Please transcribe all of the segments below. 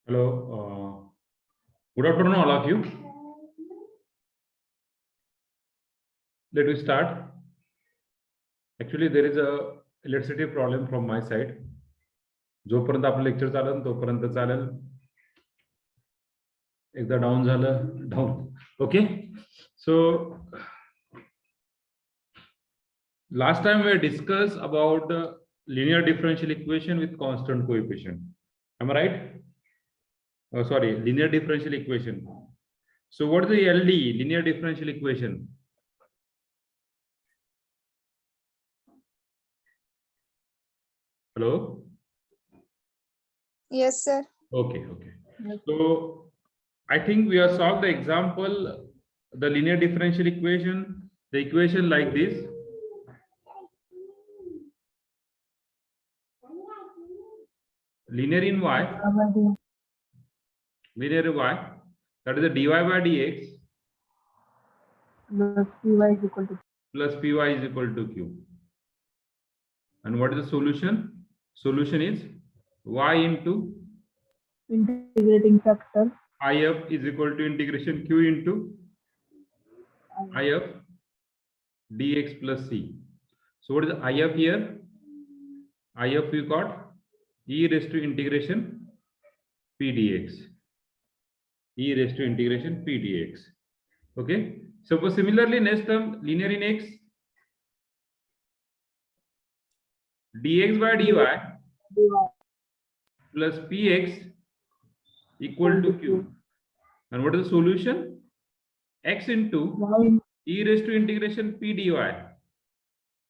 Hello. Good afternoon, all of you. Let me start. Actually, there is a electricity problem from my side. जोपर्यंत आपलं lecture चालेल तोपर्यंत चालेल. एकदा down झालं down. Okay. So last time we discussed about the linear differential equation with constant coefficient. Am I right? Oh, sorry, linear differential equation. So what is the LD, linear differential equation? Hello? Yes, sir. Okay. So I think we have solved the example, the linear differential equation, the equation like this. Linear in y, linear in y, that is the dy by dx plus py is equal to plus py is equal to q. And what is the solution? Solution is y into integrating factor if is equal to integration q into if dx plus c. So what is the if here? If we got e raised to integration p dx. E raised to integration p dx. Okay. Suppose similarly next term linear in x, dx by dy plus px equal to q. And what is the solution? X into y e raised to integration p dy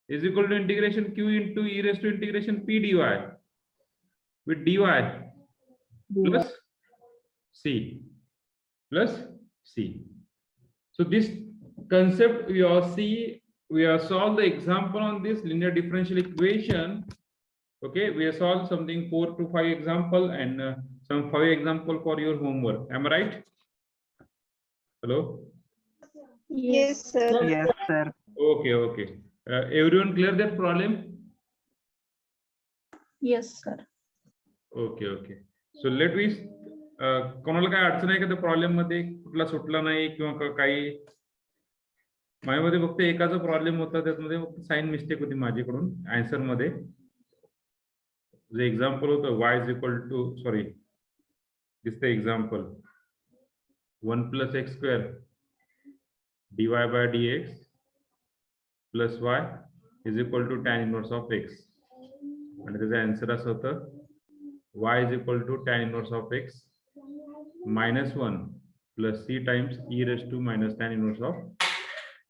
is equal to integration q into e raised to integration p dy with dy plus c plus c. So this concept we are see, we have solved the example on this linear differential equation. Okay, we have solved something 4 to 5 example and some 5 example for your homework. Am I right? Hello? Yes, sir. yes sir Okay. Everyone clear that problem? Yes, sir. Okay. So let me कोणाला काय अडचण आहे का त्या problem मध्ये कुठला सुटला नाही किंवा काही माझ्यामध्ये फक्त एकाचा प्रॉब्लेम होता त्यामध्ये फक्त साइन मिस्टेक होती माझ्याकडून आन्सर मध्ये जे एक्झाम्पल होतं y is equal to sorry this the example 1 plus x square dy by dx plus y is equal to tan inverse of x आणि त्याचा आन्सर असं होतं y is equal to tan inverse of x minus 1 plus c times e raised to minus tan inverse of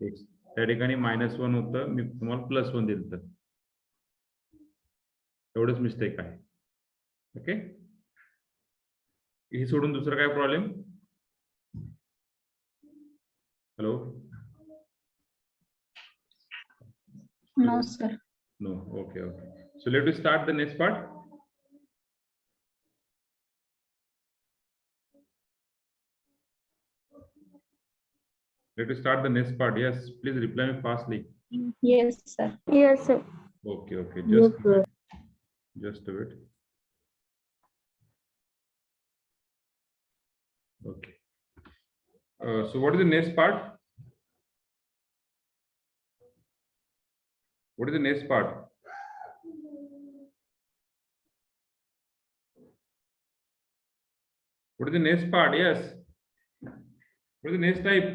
x. त्या ठिकाणी -1 होतं, मी तुम्हाला +1 दिलं तर एवढंच मिस्टेक आहे. ओके, हे सोडून दुसरा काय problem? Hello? No, sir. No. Okay. So let us start the next part. Let us start the next part. Yes, please reply me fastly. Yes, sir. yes sir Okay. Yes, sir. Just a bit. Okay. So what is the next part? What is the next part? What is the next part? Yes. What is the next type?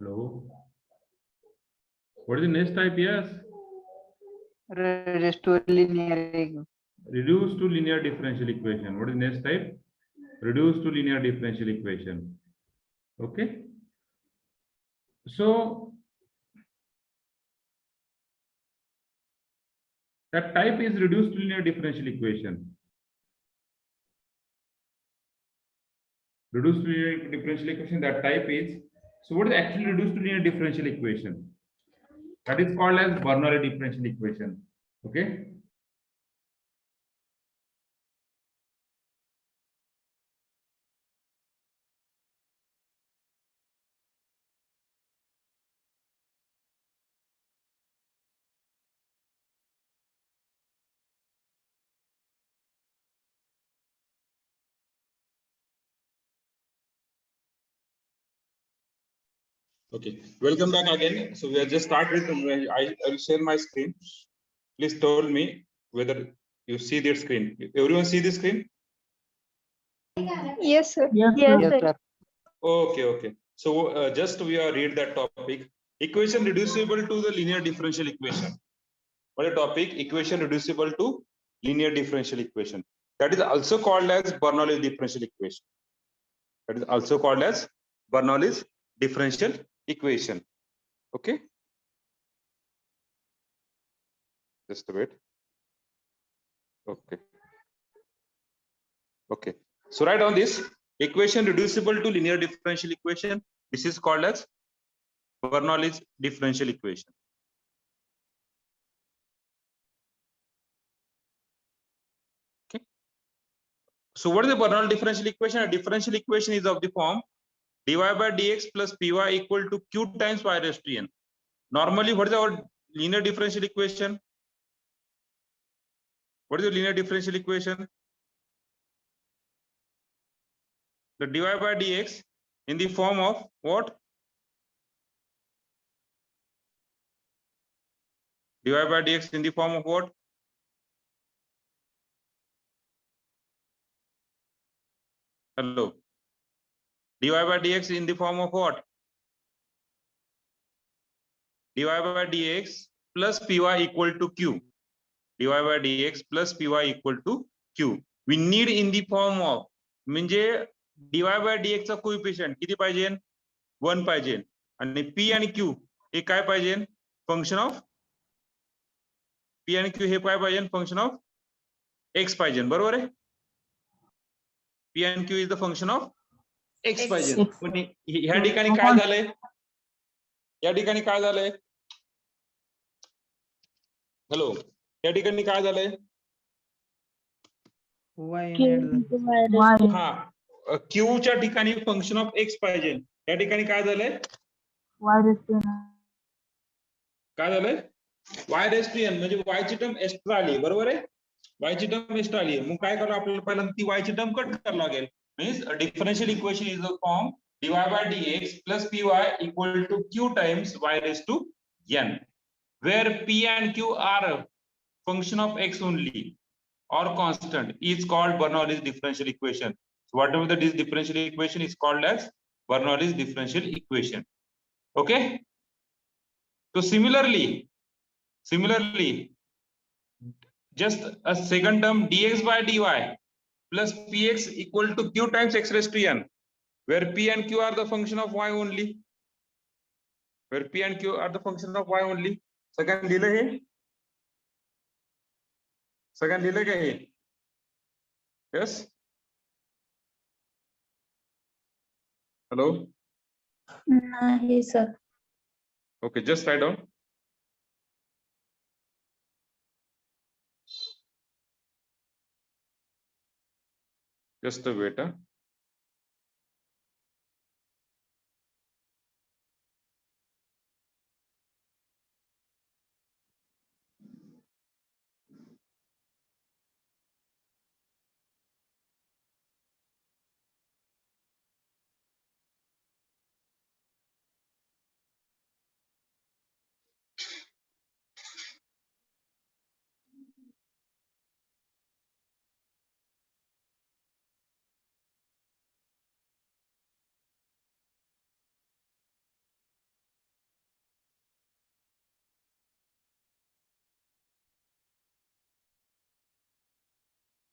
Hello. What is the next type? Yes. reduced to linear Reduced to linear differential equation. What is the next type? Reduced to linear differential equation. Okay. So that type is reduced to linear differential equation. Reduced to linear differential equation, that type is, so what is actually reduced to linear differential equation? That is called as Bernoulli differential equation. Okay. Okay, welcome back again. So we are just start with, I will share my screen. Please tell me whether you see the screen. Everyone see the screen? Yes, sir. Yes, Yes, sir. sir. Okay, okay. So just we are read that topic. Equation reducible to the linear differential equation. What a topic? Equation reducible to linear differential equation. That is also called as Bernoulli differential equation. That is also called as Bernoulli's differential equation. Okay. Just a bit. Okay. Okay. So write down this equation reducible to linear differential equation. This is called as Bernoulli's differential equation. Okay. So what is the Bernoulli differential equation? A differential equation is of the form dy by dx plus py equal to q times y raised to n. Normally, what is our linear differential equation? What is the linear differential equation? The dy by dx in the form of what? Dy by dx in the form of what? Hello. Dy by dx in the form of what? Dy by dx plus py equal to q. Dy by dx plus py equal to q. We need in the form of म्हणजे dy by dx चा coefficient किती पाहिजे? 1 पाहिजे. आणि p आणि q हे काय पाहिजे? Function of p आणि q हे काय पाहिजे? फंक्शन ऑफ x पाहिजे. बरोबर आहे? p आणि q is the function of x पाहिजे. पण ह्या ठिकाणी काय झालंय? या ठिकाणी काय झालंय? हॅलो, या ठिकाणी काय झालंय? हा, क्यू च्या ठिकाणी फंक्शन ऑफ एक्स पाहिजे. या ठिकाणी काय झालंय? काय झालंय? वाय रेस टू एन म्हणजे वाय ची टर्म एक्स्ट्रा आली. बरोबर आहे? वाय ची टर्म एक्स्ट्रा आली. मग काय करावं आपल्याला? पहिल्यांदा ती वाय ची टर्म कट करावं लागेल. Means differential equation is a form dy by dx plus py equal to q times y raised to n, where p and q are function of x only or constant is called Bernoulli's differential equation. So whatever this differential equation is called as Bernoulli's differential equation. Okay. So similarly, just a second term dx by dy plus px equal to q times x raised to n, where p and q are the function of y only. Where p and q are the function of y only. Second लिहिलं हे? Second लिहिलं का हे? Yes. Hello. नाही sir. Okay, just write down. Just a wait.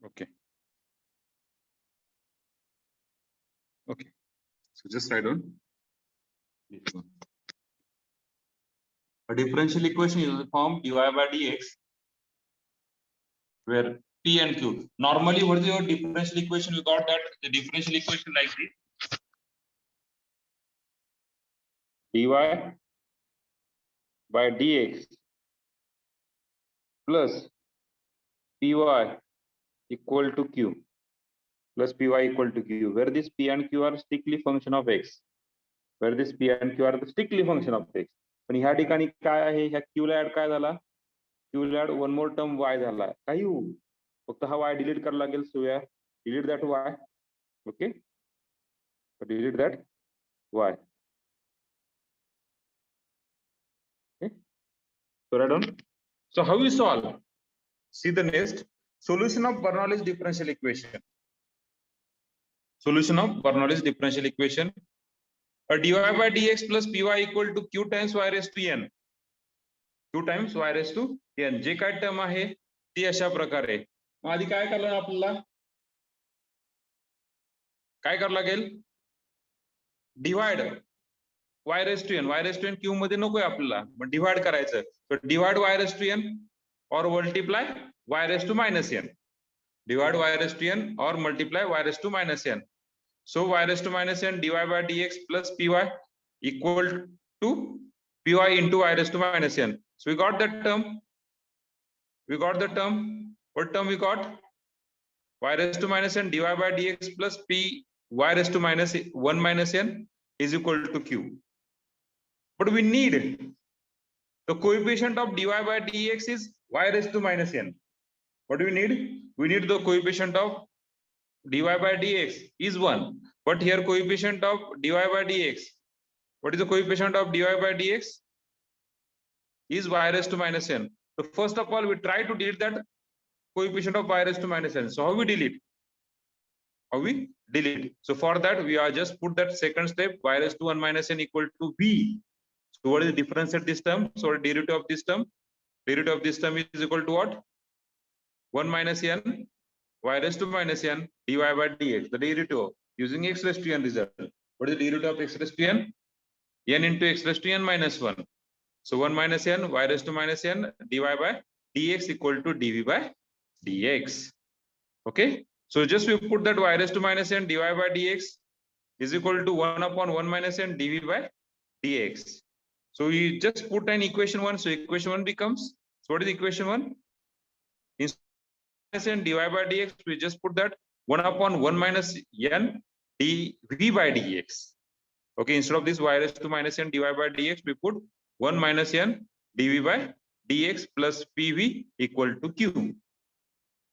Okay. Okay. So just write down. A differential equation is the form dy by dx, where p and q. Normally, what is your differential equation? You got that the differential equation like this: dy by dx plus py equal to q plus py equal to q, where this p and q are strictly function of x. Where this p and q are the strictly function of x. पण ह्या ठिकाणी काय आहे? ह्या q ला add काय झाला? q ला add one more term y झाला. काही होऊ, फक्त हा y डिलीट करायला लागेल. सो या delete that y. Okay, delete that y. So write down. So how you solve? See the next solution of Bernoulli's differential equation. Solution of Bernoulli's differential equation. A dy by dx plus py equal to q times y raised to n. q times y raised to n. जे काय term आहे ती अशा प्रकारे. मग आधी काय करायला आपल्याला काय करावं लागेल divide y raised to n. y raised to n q मध्ये नकोय आपल्याला मग डिवाइड करायचं. तर divide y raised to n or multiply y raised to minus n. Divide y raised to n or multiply y raised to minus n. So y raised to minus n dy by dx plus py equal to py into y raised to minus n. So we got that term. We got the term. What term we got? Y raised to minus n dy by dx plus p y raised to minus 1 minus n is equal to q. But we need the coefficient of dy by dx is y raised to minus n. What do we need? We need the coefficient of dy by dx is 1. But here coefficient of dy by dx. What is the coefficient of dy by dx? Is y raised to minus n. So first of all, we try to delete that coefficient of y raised to minus n. So how we delete? How we delete? So for that, we are just put that second step y raised to 1 minus n equal to v. So what is the difference at this term? So derivative of this term? Derivative of this term is equal to what? 1 minus n y raised to minus n dy by dx. The derivative using x raised to n result. What is the derivative of x raised to n? N into x raised to n minus 1. So 1 minus n y raised to minus n dy by dx equal to dv by dx. Okay. So just we put that y raised to minus n dy by dx is equal to 1 upon 1 minus n dv by dx. So we just put an equation 1. So equation 1 becomes, so what is equation 1? N dy by dx, we just put that 1 upon 1 minus n dv by dx. Okay, instead of this y raised to minus n dy by dx, we put 1 minus n dv by dx plus pv equal to q.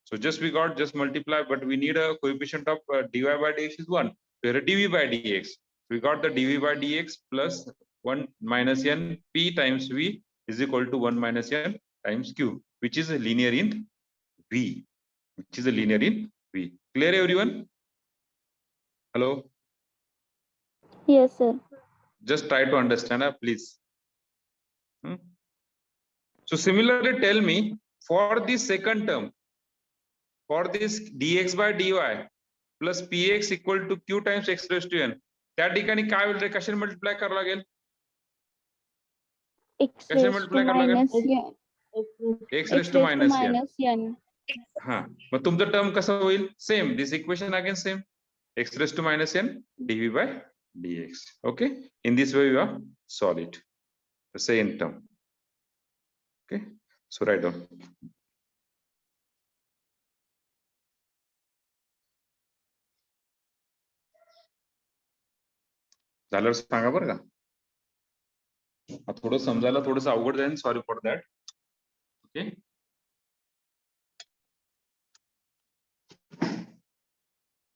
So just we got just multiply, but we need a coefficient of dy by dx is 1. So here dv by dx, we got the dv by dx plus 1 minus n p times v is equal to 1 minus n times q, which is a linear in v, which is a linear in v. Clear everyone? Hello? Yes, sir. Just try to understand, please. So similarly, tell me for the second term, for this dx by dy plus px equal to q times x raised to n, त्या ठिकाणी काय होईल रे? कशाने multiply करावं लागेल? X कशाने raised to multiply करावं लागेल? minus n. x X raised to minus n. n. हा, मग तुमचं टर्म कसं होईल? Same, this equation again same, x raised to minus n dv by dx. Okay, in this way you are solve it, the same term. Okay, so write down. झालं सांगा बरं का. थोडं समजायला थोडंसं अवघड जाईल, sorry for that. Okay,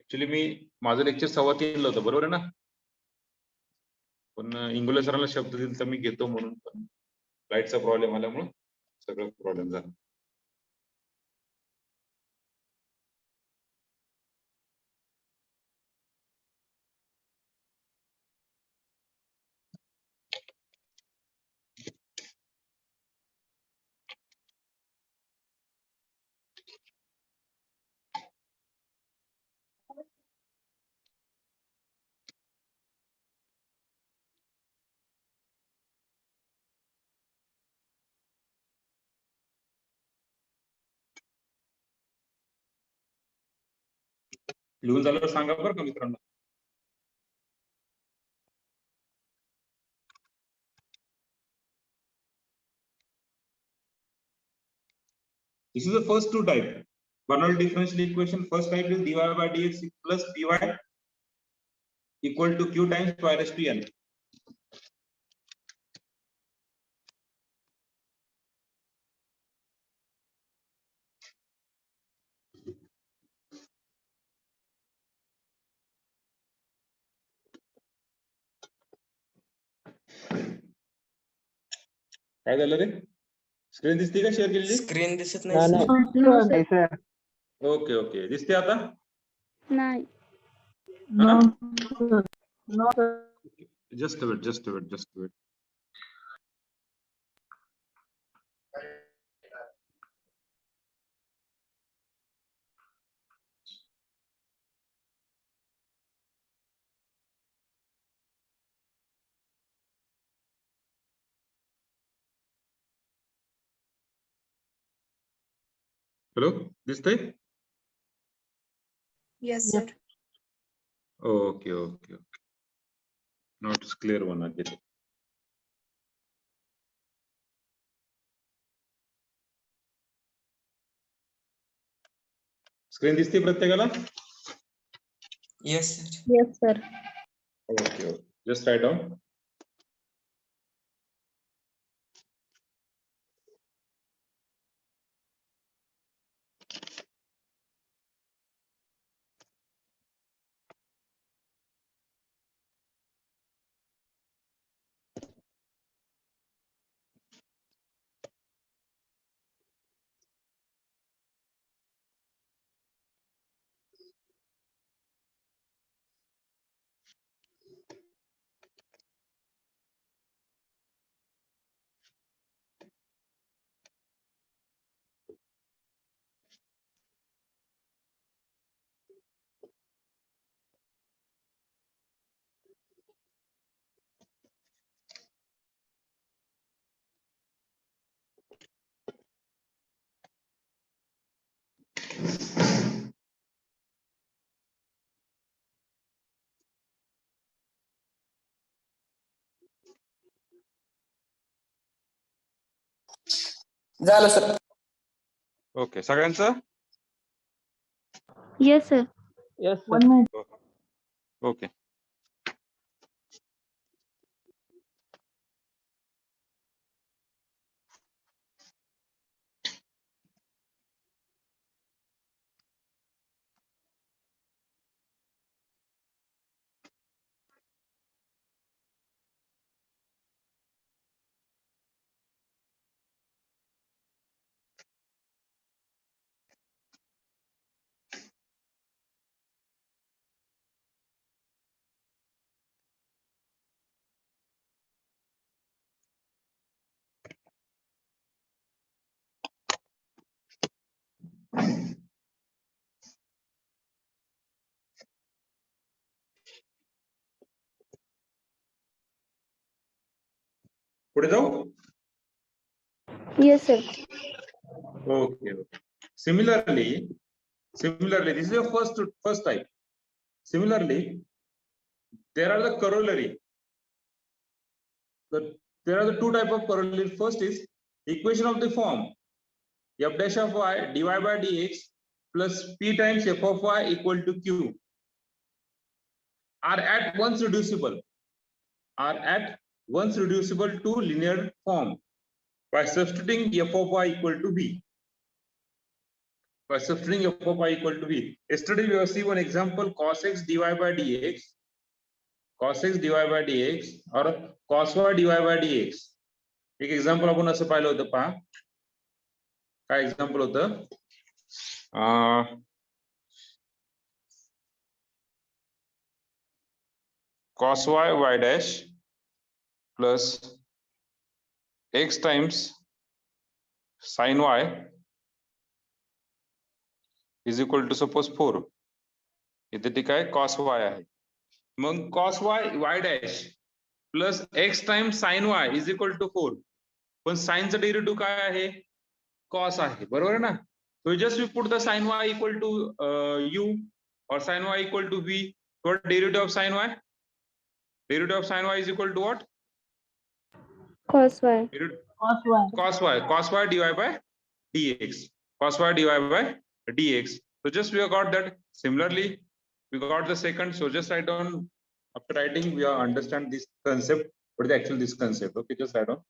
actually मी माझं लेक्चर 3:15 होतं, बरोबर आहे ना? पण इंगोले सरांना शब्द दिला तर मी घेतो म्हणून, पण लाईटचा प्रॉब्लेम आल्यामुळे सगळं प्रॉब्लेम झाला. लिहून झाल्यावर सांगा बरं का मित्रांनो. This is the first two type. Bernoulli differential equation. First type is dy by dx plus py equal to q times y raised to n. काय झालं रे? स्क्रीन दिसते का शेअर केलेली? स्क्रीन दिसत No, नाही No, sir. sir. Sir. Okay okay, दिसते आता? नाही. No, sir. No, sir. Just wait, just wait, just wait. Hello, दिसतंय? Yes, sir. Okay okay okay. Not clear one again. Screen दिसते प्रत्येकाला? Yes, sir. Yes, sir. Okay okay. Just write down. झालं sir. Okay, सगळ्यांचं? Yes, sir. Yes, sir. 1 minute. Okay. पुढे जाऊ? Yes, sir. Okay, okay. Similarly, this is your first type. Similarly, there are the corollary. There are the two type of corollary. First is equation of the form f dash of y dy by dx plus p times f of y equal to q are at once reducible to linear form by substituting f of y equal to b. By substituting f of y equal to b. Yesterday we have seen one example cos x dy by dx, cos x dy by dx or cos y dy by dx. एक example आपण असं पाहिलं होतं पहा. काय example होतं? cos y y dash plus x times sin y is equal to suppose 4. इथे ठीक आहे cos y आहे. मग cos y y dash plus x times sin y is equal to 4. पण sin चा डेरिव्हेटिव्ह काय आहे? cos आहे, बरोबर आहे ना? So just we put the sin y equal to u or sin y equal to v. What derivative of sin y? Derivative of sin y is equal to what? Cos y. Cos y. Cos y dy by dx. Cos y dy by dx. So just we have got that. Similarly, we got the second. So just write down. After writing, we understand this concept. What is actually this concept? Okay, just write down.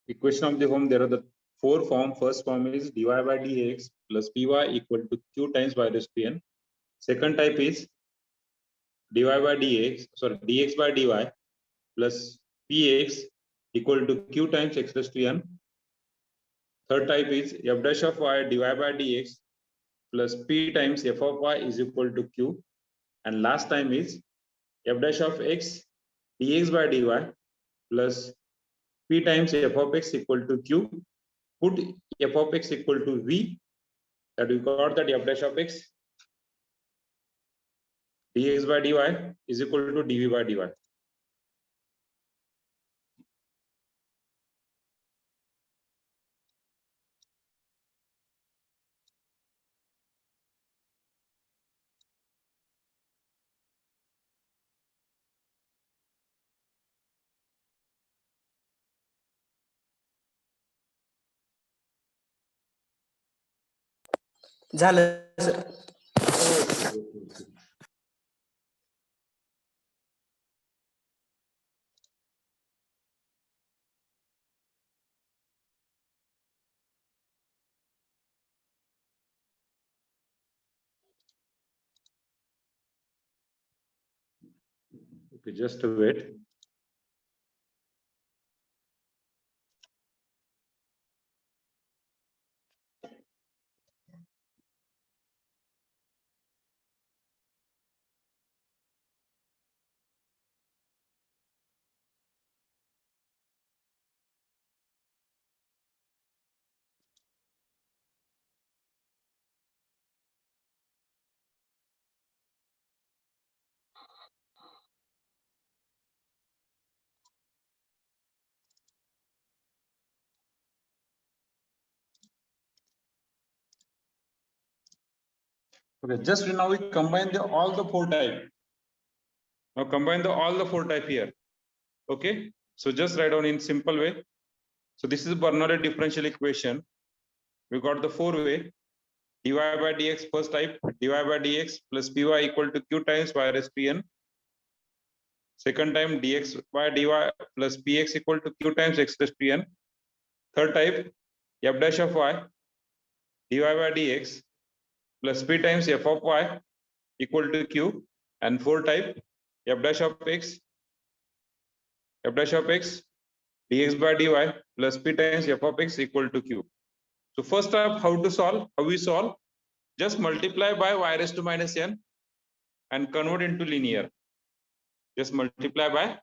equation of the form, there are the four form. First form is dy by dx plus py equal to q times y raised to n. Second type is dy by dx, sorry, dx by dy plus px equal to q times x raised to n. Third type is f dash of y dy by dx plus p times f of y is equal to q. And last time is f dash of x dx by dy plus p times f of x equal to q. Put f of x equal to v, that we got that f dash of x dx by dy is equal to dv by dy. झालं sir. Okay, just wait. Okay, just now we combine all the four type. Now combine all the four type here. Okay, so just write down in simple way. So this is Bernoulli differential equation. We got the four way. Dy by dx first type, dy by dx plus py equal to q times y raised to n. Second time, dx by dy plus px equal to q times x raised to n. Third type, f dash of y dy by dx plus p times f of y equal to q. And fourth type, f dash of x dx by dy plus p times f of x equal to q. So first step, how to solve? How we solve? Just multiply by y raised to minus n and convert into linear. Just multiply by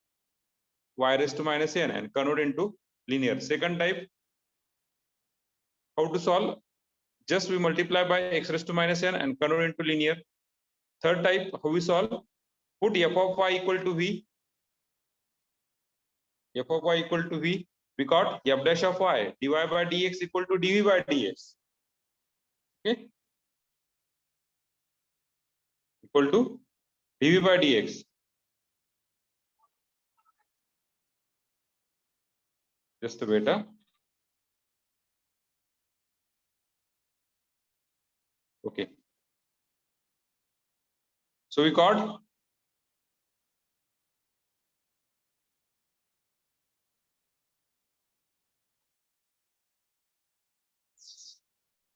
y raised to minus n and convert into linear. Second type, how to solve? Just we multiply by x raised to minus n and convert into linear. Third type, how we solve? Put f of y equal to v. F of y equal to v. We got f dash of y dy by dx equal to dv by dx. Okay. Equal to dv by dx. Just a beta. Okay. So we got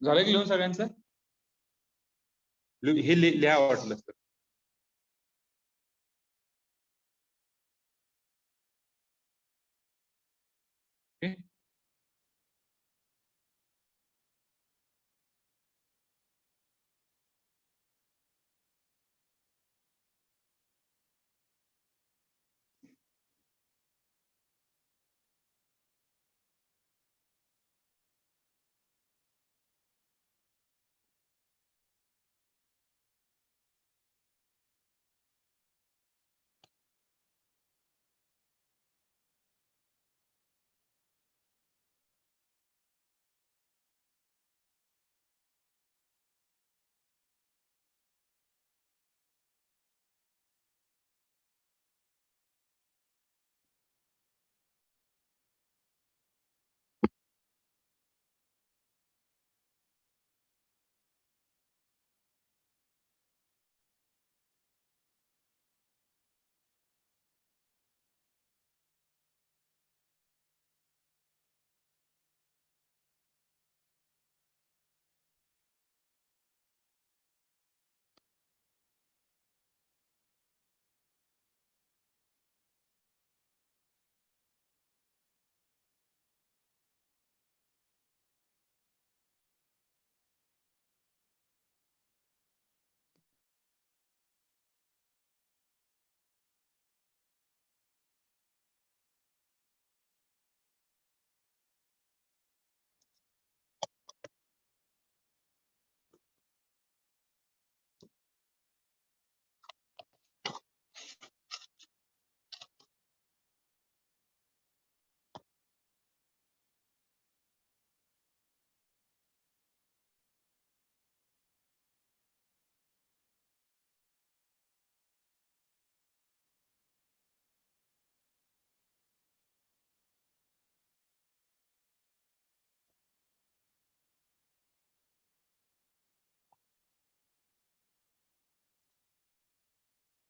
झालं की लिहून सगळ्यांचं हे लिहा वाटलं तर okay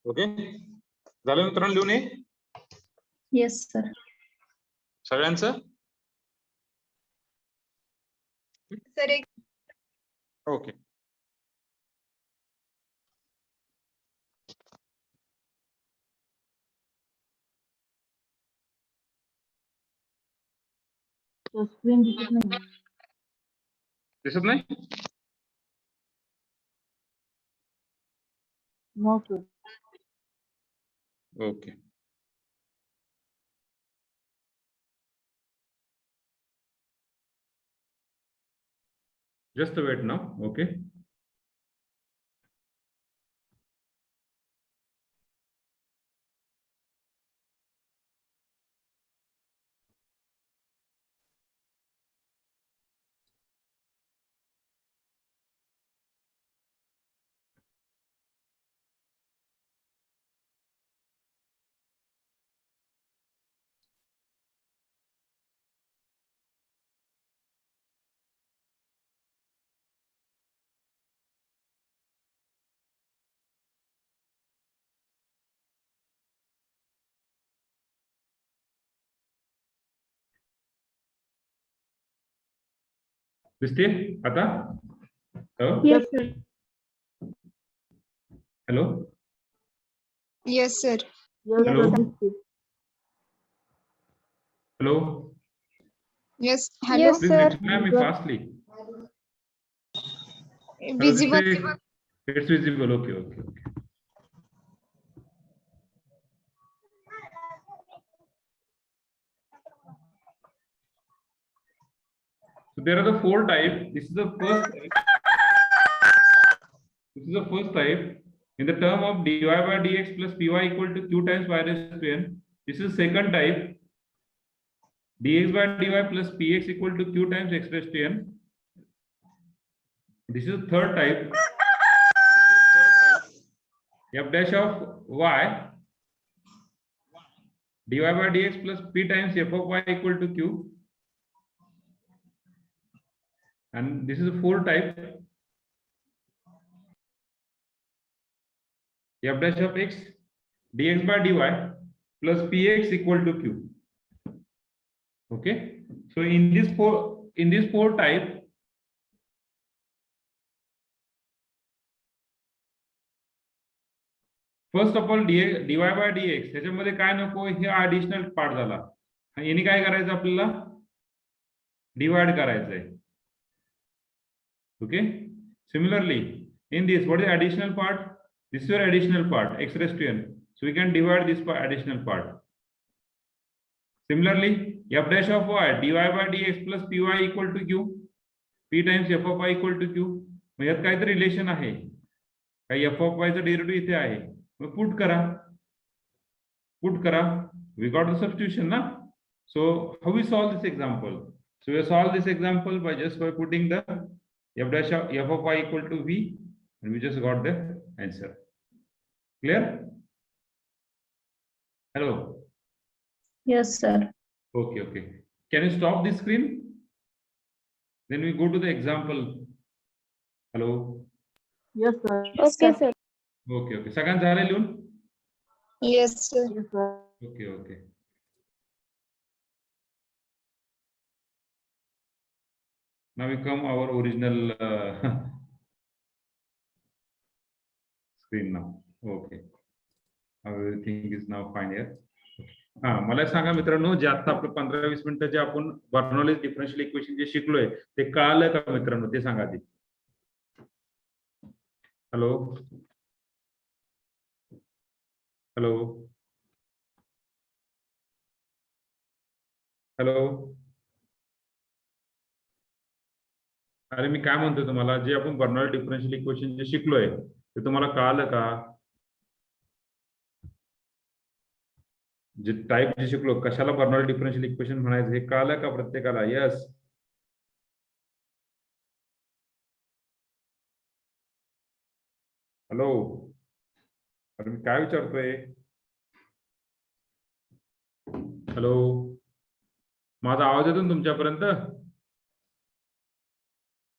okay, झालं मित्रांनो लिहून ये येस सर. सगळ्यांचं. सर एक ओके, स्क्रीन दिसत नाही. दिसत नाही. No sir. Okay, just wait now. Okay, दिसते आता. Yes, sir. Hello, yes sir. Yes, Hello? sir, दिसते. Hello, yes hello. Yes, please sir. reply me fastly. Visible. It's visible. Okay, okay, okay. So there are the 4 types. This is the first type. This is the first type. In the term of dy by dx plus py equal to q times y raised to n. This is second type. Dx by dy plus px equal to q times x raised to n. This is third type. F dash of y dy by dx plus p times f of y equal to q. And this is the fourth type. F dash of x dx by dy plus px equal to q. Okay, so in this four type, first of all dy by dx ह्याच्यामध्ये काय नको, हे additional part झाला. याने काय करायचं आपल्याला, divide करायचंय. Okay, similarly in this, what is the additional part? This is your additional part, x raised to n. So we can divide this by additional part. Similarly, f dash of y dy by dx plus py equal to q, p times f of y equal to q. मग यात काहीतरी relation आहे, काही f of y चा derivative इथे आहे. मग put करा. We got the substitution ना. So how we solve this example? So we solve this example by putting the f dash of f of y equal to v, and we just got the answer. Clear? Hello. Yes sir. Okay, okay. Can you stop this screen? Then we go to the example. Hello. Yes, sir. Okay, sir. Okay, okay. सगळ्यांचं झालं लिहून? Yes sir. Yes, sir. Okay, okay. Now we come our original screen now. Okay. Everything is now fine here. हा, मला सांगा मित्रांनो, जे आता आपलं 15-20 मिनिटं जे आपण बर्नौलीज डिफरन्शियल इक्वेशन जे शिकलोय ते कळालं का मित्रांनो, ते सांगा आधी. Hello hello hello. अरे मी काय म्हणतोय तुम्हाला, जे आपण बर्नौली डिफरन्शियल इक्वेशन जे शिकलोय ते तुम्हाला कळालं का? जे टाइप जे शिकलो, कशाला बर्नौली डिफरन्शियल इक्वेशन म्हणायचं हे कळालं का प्रत्येकाला? यस. हॅलो, अरे मी काय विचारतोय? हॅलो, माझा आवाज येतो ना तुमच्यापर्यंत?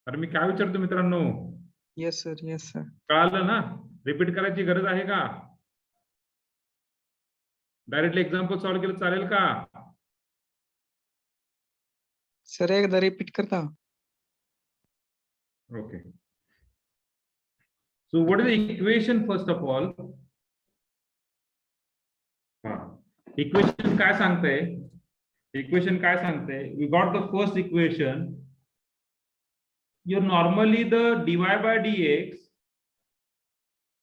अरे मी काय विचारतो मित्रांनो? Yes, sir. Yes, sir. कळालं ना? रिपीट करायची गरज आहे का? डायरेक्टली एक्झाम्पल सॉल्व्ह केलं चालेल का? सर एकदा रिपीट करता. Okay. So what is the equation first of all? Equation काय सांगते? Equation काय सांगते? We got the first equation. You normally the dy by dx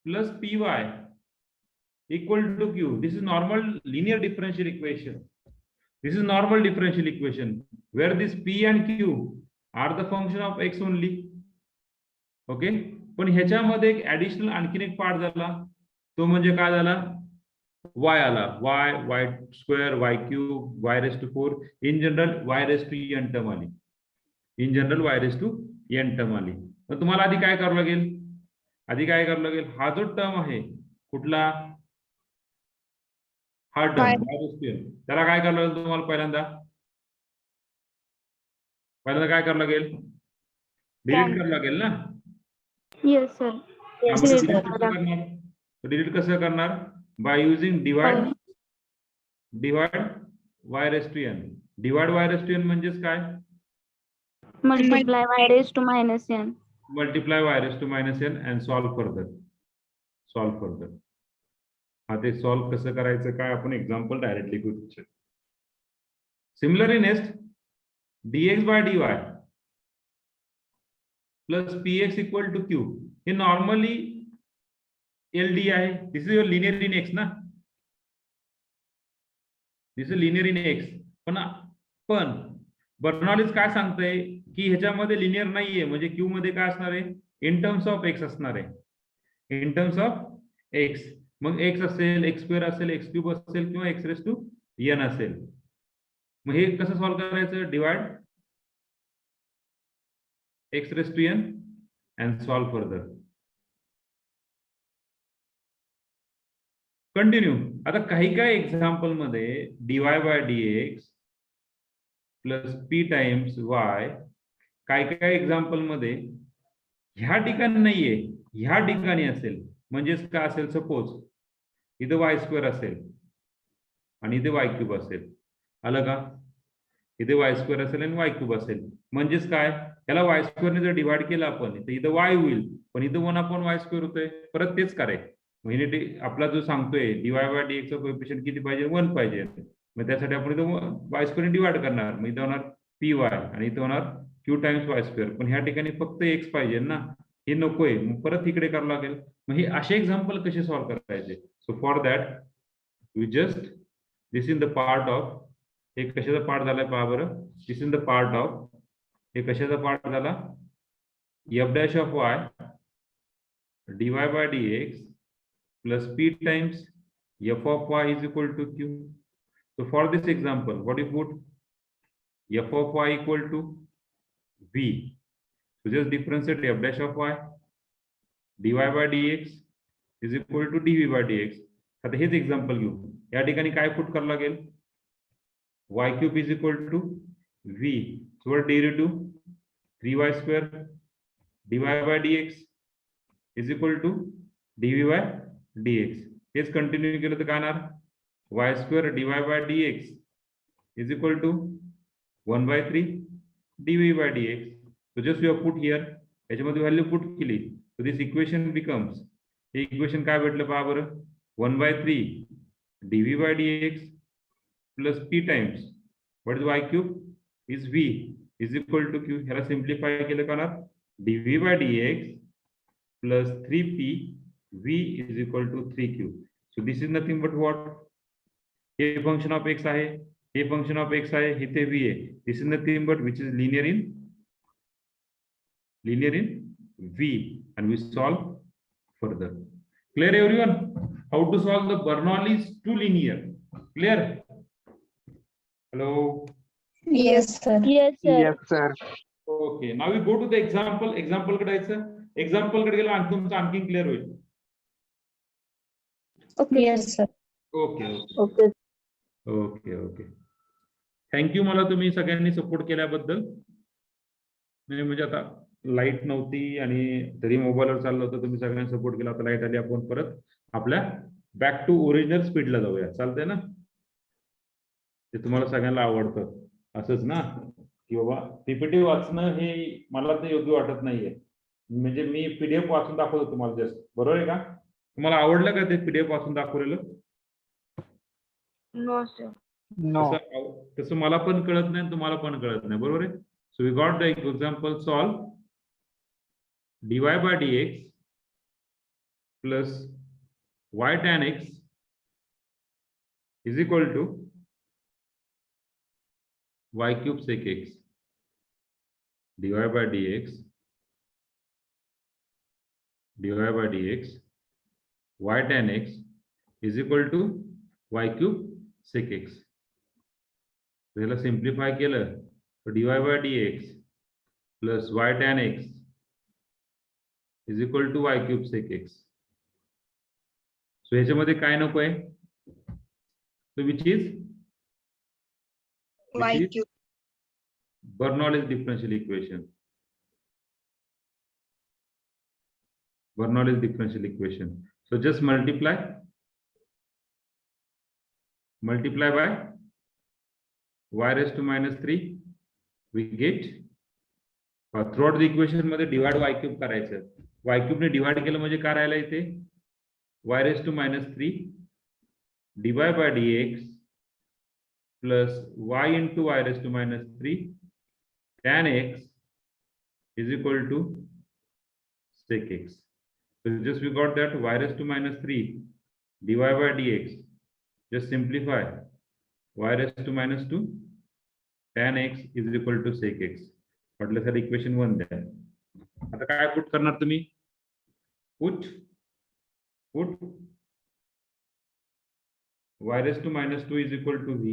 plus py equal to q. This is normal linear differential equation. This is normal differential equation where this p and q are the function of x only. Okay. पण ह्याच्यामध्ये एक additional आणखीन एक part झाला, तो म्हणजे काय झाला? y आला. y square, y cube, y raise to 4. In general y raise to n term आली. In general y raise to n term आली. मग तुम्हाला आधी काय करावं लागेल? आधी काय करावं लागेल? हा जो टर्म आहे कुठला? हा term y raise to n. त्याला काय करावं लागेल तुम्हाला? पहिल्यांदा काय करावं लागेल? डिलीट करावं लागेल ना? Yes, sir. Yes, आपण sir. डिलीट कसं करणार? डिलीट कसं करणार? By using divide y raise to n. Divide y raise to n म्हणजेच काय? Multiply y raised to minus n. Multiply y raise to minus n and solve further. हा ते सॉल्व कसं करायचं काय आपण एक्झाम्पल डायरेक्टली करू. Similarly next dx by dy plus px equal to q. हे नॉर्मली LD आहे. This is your linear in x ना. This is linear in x. पण बर्नॉलीज काय सांगतंय की ह्याच्यामध्ये लिनियर नाहीये, म्हणजे क्यू मध्ये काय असणार आहे? इन टर्म्स ऑफ x असणार आहे. In terms of x. Mug x असेल, x स्क्वेअर असेल, x क्यूब असेल किंवा x रेस टू n असेल. मग हे कसं सॉल्व्ह करायचं? Divide x raise to n and solve further. Continue. आता काही एक्झाम्पल मध्ये dy bye dx plus p times y, काय एक्झाम्पल मध्ये ह्या ठिकाणी नाहीये, ह्या ठिकाणी असेल. म्हणजेच काय असेल? सपोज इथं y स्क्वेअर असेल आणि इथे y क्यूब असेल. आलं का? इथे y स्क्वेअर असेल आणि y क्यूब असेल. म्हणजेच काय? याला y स्क्वेअरने जर डिवाइड केलं आपण तर इथं y होईल, पण इथं 1/y स्क्वेअर होतोय. परत तेच करायचं. म्हणजे आपला जो सांगतोय dy बाय dx चा कोएफिशिएंट किती पाहिजे? 1 पाहिजे. मग त्यासाठी आपण इथं y स्क्वेअर डिवाइड करणार. मग इथं होणार py आणि इथं होणार q टाइम्स y स्क्वेअर. पण ह्या ठिकाणी फक्त x पाहिजे ना, हे नकोय. मग परत इकडे करावं लागेल. मग हे असे एक्झाम्पल कसे सॉल्व्ह करायचे? So for that we just this in the part of, हे कशाचा पार्ट झालाय पहा बरं. This in the part of, हे कशाचा पार्ट झाला? f dash of y dy bye dx plus p times f of y is equal to q. So for this example, what you put? F of y equal to v. So just differentiate f dash of y dy by dx is equal to dv by dx. आता हेच example घेऊ. या ठिकाणी काय put करावं लागेल? y cube is equal to v. So what derivative? 3y square dy by dx is equal to dv by dx. H continue केलं तर काय येणार? y square dy by dx is equal to 1/3 dv by dx. So just you have put here, याच्यामध्ये value put केली. So this equation becomes, हे equation काय भेटलं पहा बरं? 1/3 dv by dx plus p times what is y cube is v is equal to q. ह्याला simplify केलं का ना? dv by dx plus 3p v is equal to 3q. So this is nothing but what? Hey function of x आहे, हे function of x आहे, इथे v आहे. This is nothing but which is linear in v, and we solve further. Clear everyone? How to solve the Bernoulli's two linear? Clear? Hello? Yes, sir. Yes, sir. Yes, sir. Okay. Now we go to the example. Example कडे जायचं. Example कडे गेला तुमचं आणखी clear होईल. Okay. Yes, sir. Okay Okay. Okay okay. Thank you मला तुम्ही सगळ्यांनी सपोर्ट केल्याबद्दल. नाही म्हणजे आता लाईट नव्हती आणि तरी मोबाईलवर चाललं होतं, तुम्ही सगळ्यांनी सपोर्ट केला. आता लाईट आली, आपण परत आपल्या बॅक टू ओरिजिनल स्पीडला जाऊया. चालतंय ना? ते तुम्हाला सगळ्यांना आवडतं असंच ना, की बाबा पीपीटी वाचणं हे मला तर योग्य वाटत नाहीये. म्हणजे मी पीडीएफ वाचून दाखवतो तुम्हाला जस्ट, बरोबर आहे का? तुम्हाला आवडलं का ते पीडीएफ वाचून दाखवलेलं? No, sir. No. तसं मला पण कळत नाही, तुम्हाला पण कळत नाही, बरोबर आहे. So we got the example solve dy by dx plus y tan x is equal to y cube sec x. dy by dx y tan x is equal to y cube sec x. याला simplify केलं तर dy by dx plus y tan x is equal to y cube sec x. सो ह्याच्यामध्ये काय नको आहे? So which is Y cube. Bernoulli's differential equation. Bernoulli's differential equation. So just multiply by y raised to minus 3. We get throughout the equation मध्ये divide y cube करायचं. y cube ने divide केलं म्हणजे काय राहिलं इथे? y raised to minus 3 dy by dx plus y into y raised to minus 3 tan x is equal to sec x. So just we got that y raised to minus 3 dy by dx. Just simplify y raised to minus 2 tan x is equal to sec x. म्हटलं sir equation 1 द्या. आता काय put करणार तुम्ही? Put y raised to minus 2 is equal to v.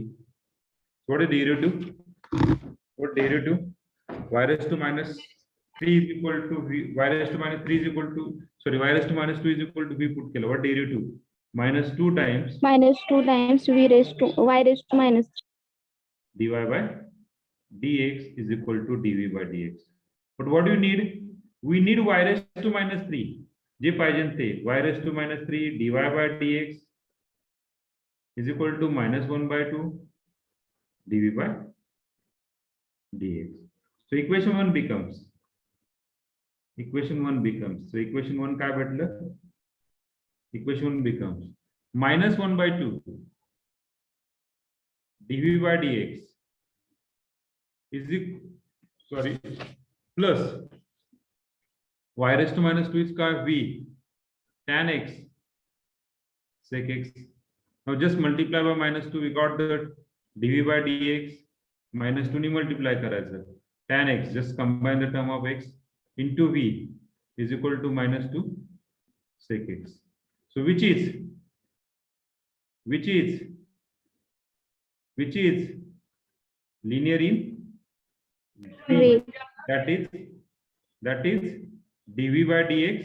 What is derivative? What derivative? Y raised to minus 3 is equal to v. Y raised to minus 3 is equal to, sorry, y raised to minus 2 is equal to v put केलं. What derivative? Minus 2 times Minus 2 times y raised to minus dy by dx is equal to dv by dx. But what do you need? We need y raised to minus 3. जे पाहिजे ते y raised to minus 3 dy by dx is equal to minus 1 by 2 dv by dx. So equation 1 becomes so equation 1 काय भेटलं? Equation 1 becomes minus 1 by 2 dv by dx is plus y raised to minus 2 is v tan x sec x. Now just multiply by minus 2. We got the dv by dx minus 2 ni multiply करायचं. Tan x, just combine the term of x into v is equal to minus 2 sec x. So which is linear in v. That is dv by dx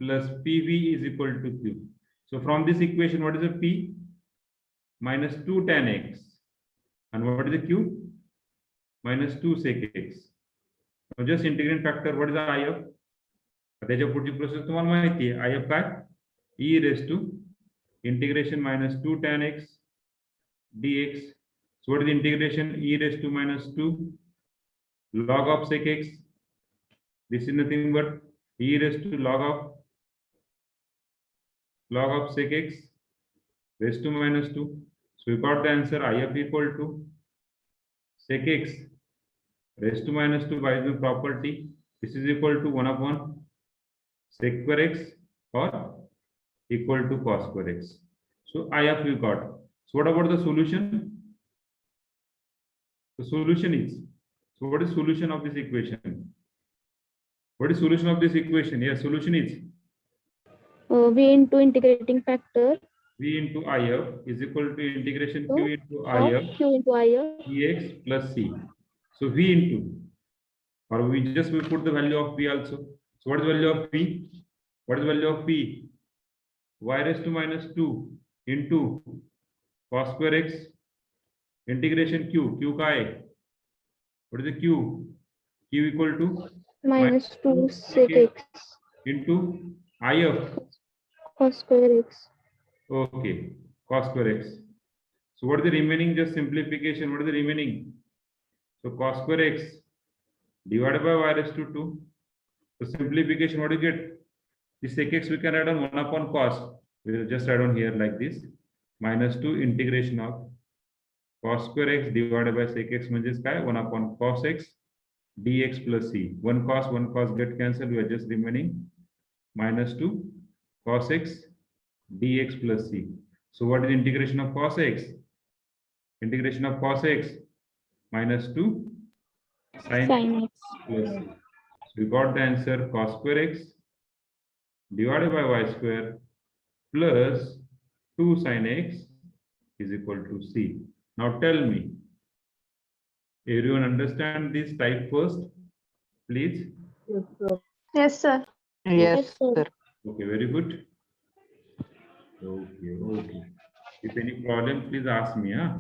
plus pv is equal to q. So from this equation, what is the p? Minus 2 tan x. And what is the q? Minus 2 sec x. Now just integrate factor. What is the if? त्याच्या पुढची process तुम्हाला माहिती आहे. if काय? e raised to integration minus 2 tan x dx. So what is the integration? E raised to minus 2 log of sec x. This is nothing but e raised to log of sec x raised to minus 2. So we got the answer if equal to sec x raised to minus 2 by the property. This is equal to 1 upon sec square x or equal to cos square x. So if we got. So what about the solution? The solution is, so what is solution of this equation? What is solution of this equation? Yes, solution is v into integrating factor v into if is equal to integration q into of q into if dx plus c. So v into, or we put the value of p also. So what is the value of p? What is the value of p? Y raised to minus 2 into cos square x integration q का है? What is the q? Q equal to minus 2 sec x into if. cos square x. Okay, cos square x. So what is the remaining? Just simplification. What is the remaining? So cos square x divided by y raised to 2. So simplification, what do you get? The sec x we can write on 1 upon cos. We will just write on here like this. Minus 2 integration of cos square x divided by sec x means 1 upon cos x dx plus c. One cos get cancelled. We are just remaining minus 2 cos x dx plus c. So what is integration of cos x? Integration of cos x minus 2 sin Sin x. plus c. So we got the answer cos square x divided by y square plus 2 sin x is equal to c. Now tell me, everyone understand this type first, please? Yes, sir. Yes, sir. sir. Okay, very good. Okay. If any problem, please ask me. Huh?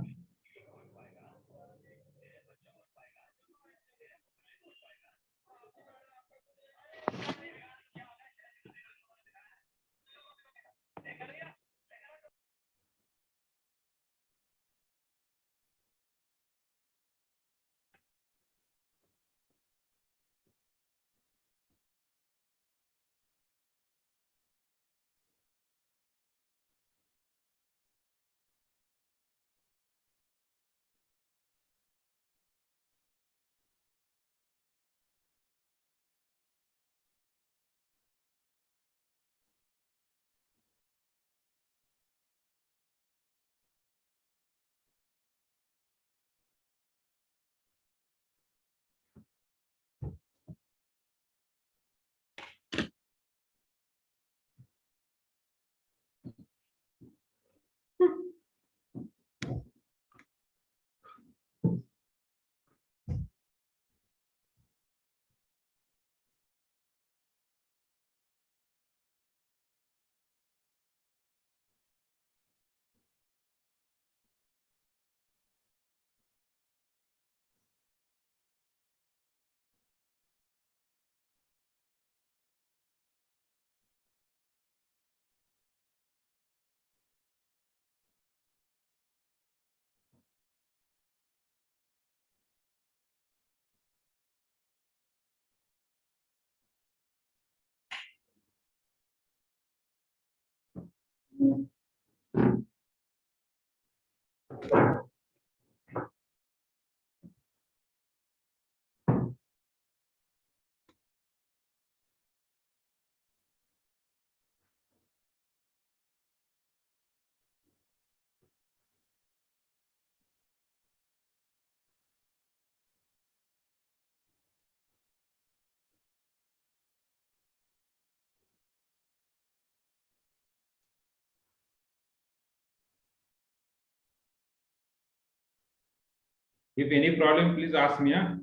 If any problem, please ask me. Huh?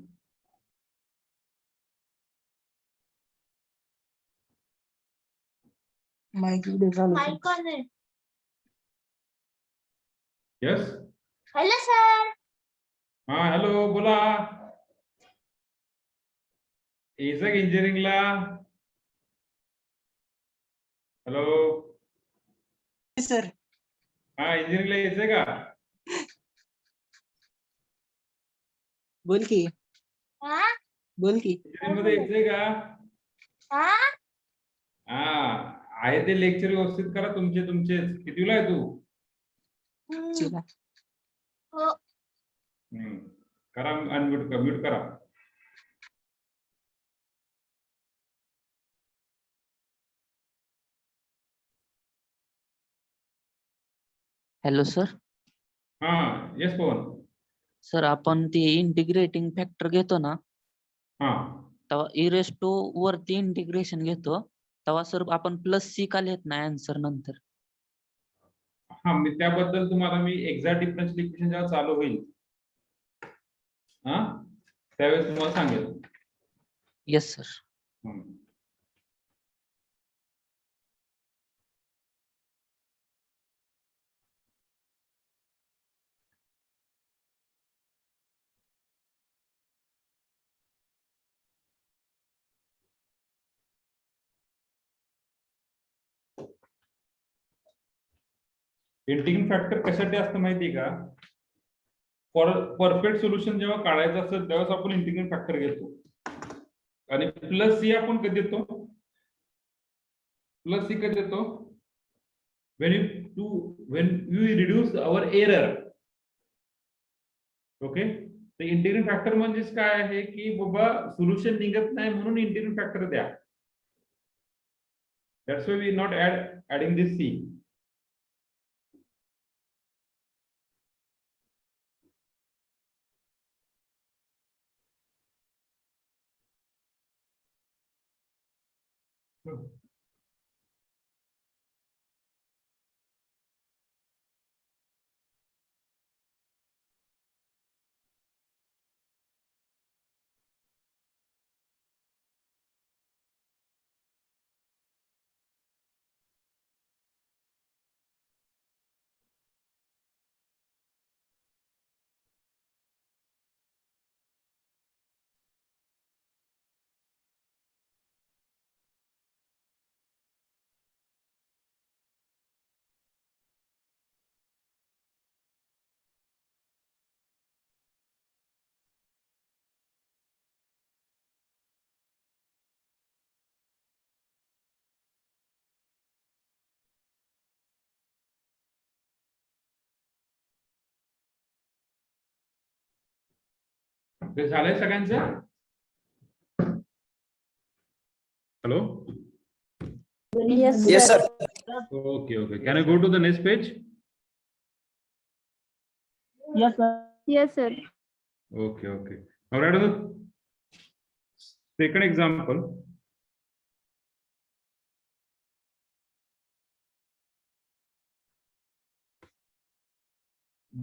Mic video चालू आहे. Yes? Hello, sir. हा hello बोला. यायचं का इंजिनिअरिंगला? Hello. Sir हा इंजिनिअरिंगला यायचंय का? बोल की बोल की. इंजिनिअरिंग मध्ये यायचंय का? हा आहे ते लेक्चर व्यवस्थित करा तुमचेच. कितवीला आहे तू? चिला. करा अनम्यूट करा, म्यूट करा. Hello sir. हा येस पवन. सर आपण ते इंटिग्रेटिंग फॅक्टर घेतो ना, हा तेव्हा इरेस टू वरती इंटिग्रेशन घेतो तेव्हा सर आपण प्लस सी का लिहित नाही आन्सर नंतर? हा मी त्याबद्दल तुम्हाला मी एक्झॅक्ट डिफरन्शियल इक्वेशन जेव्हा चालू होईल हा त्यावेळेस तुम्हाला सांगेल. Yes sir. इंटिग्रेटिंग फॅक्टर कशासाठी असतं माहिती आहे का? फॉर परफेक्ट सोल्युशन जेव्हा काढायचं असेल तेव्हाच आपण इंटिग्रेटिंग फॅक्टर घेतो. आणि प्लस सी आपण कधी देतो? प्लस सी कधी देतो? when you reduce our error. Okay, तर इंटिग्रेटिंग फॅक्टर म्हणजेच काय आहे की बाबा सोल्युशन निघत नाही म्हणून इंटिग्रेटिंग फॅक्टर द्या. That's why we not adding this C. ते झालंय सगळ्यांचं? Hello. Yes, sir. Okay, okay. Can I go to the next page? Yes, sir. Yes, sir. Okay, okay. Now write down the second example.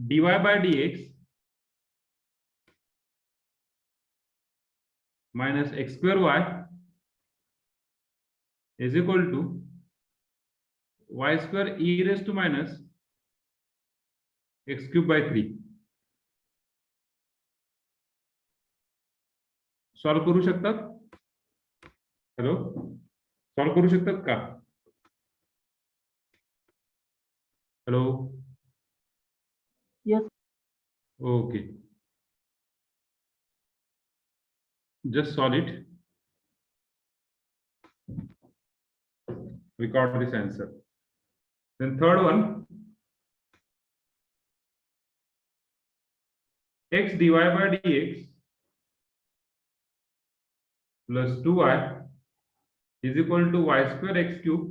dy by dx minus x square y is equal to y square e raised to minus x cube by 3. Solve करू शकतात? Hello, solve करू शकतात का? Hello. Yes. Okay. Just solve it. We got this answer. Then third one, x dy by dx plus 2y is equal to y square x cube,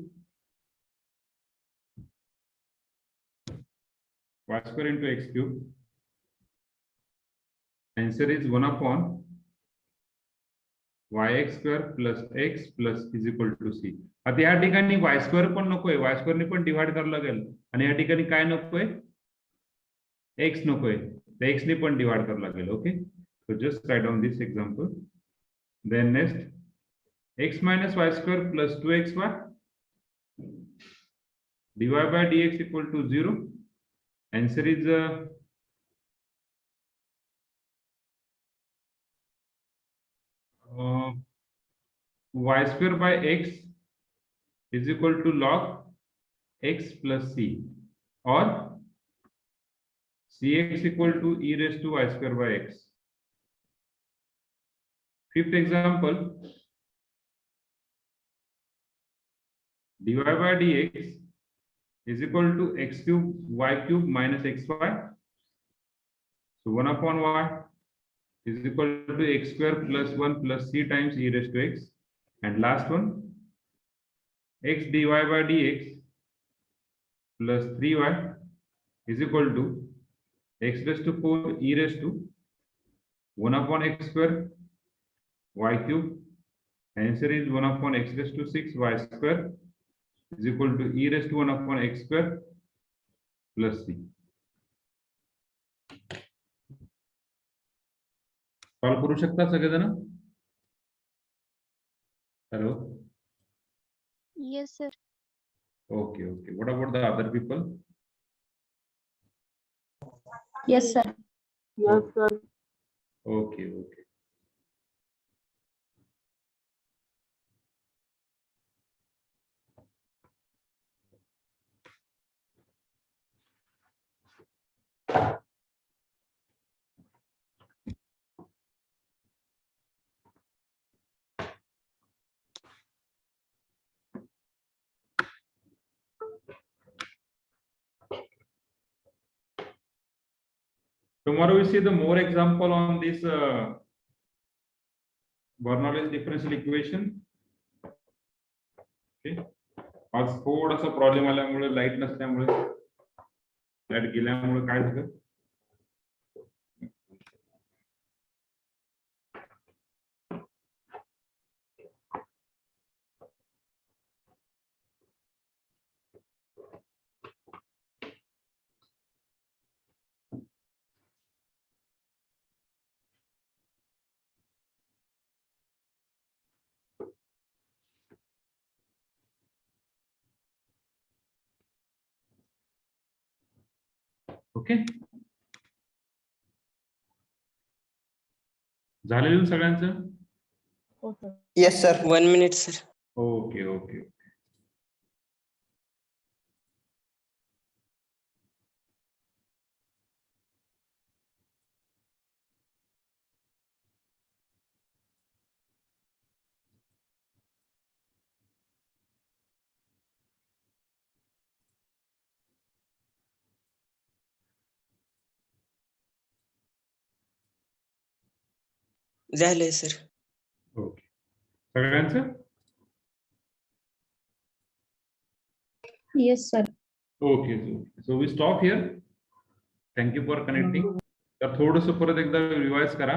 y square into x cube. Answer is 1 upon yx square plus x plus is equal to c. आता या ठिकाणी y square पण नकोय, y square ने पण divide करावं लागेल. आणि या ठिकाणी काय नकोय? x नकोय, तर x ने पण डिवाइड करावं लागेल. Okay, so just write down this example. Then next, x minus y square plus 2xy dy by dx equal to 0. Answer is y square by x is equal to log x plus c, or cx equal to e raised to y square by x. Fifth example, dy by dx is equal to x cube y cube minus xy. So 1 upon y is equal to x square plus 1 plus c times e raised to x. And last one, x dy by dx plus 3y is equal to x raised to 4 e raised to 1 upon x square y cube. Answer is 1 upon x raised to 6 y square is equal to e raised to 1 upon x square plus c. Solve करू शकता सगळेजण? Hello. Yes, sir. Okay, okay. What about the other people? Yes, sir. Yes, sir. Okay, okay. Tomorrow we see the more example on this Bernoulli's differential equation. Okay. आज थोडासा problem आल्यामुळे light नसल्यामुळे light गेल्यामुळे काय झालं okay झालेलं सगळ्यांचं हो sir. Yes, sir. 1 minute, sir. Okay okay झालंय, sir. ओके सगळ्यांचं Yes, sir. Okay so we stop here thank you for connecting तर थोडंसं परत एकदा रिवाइज करा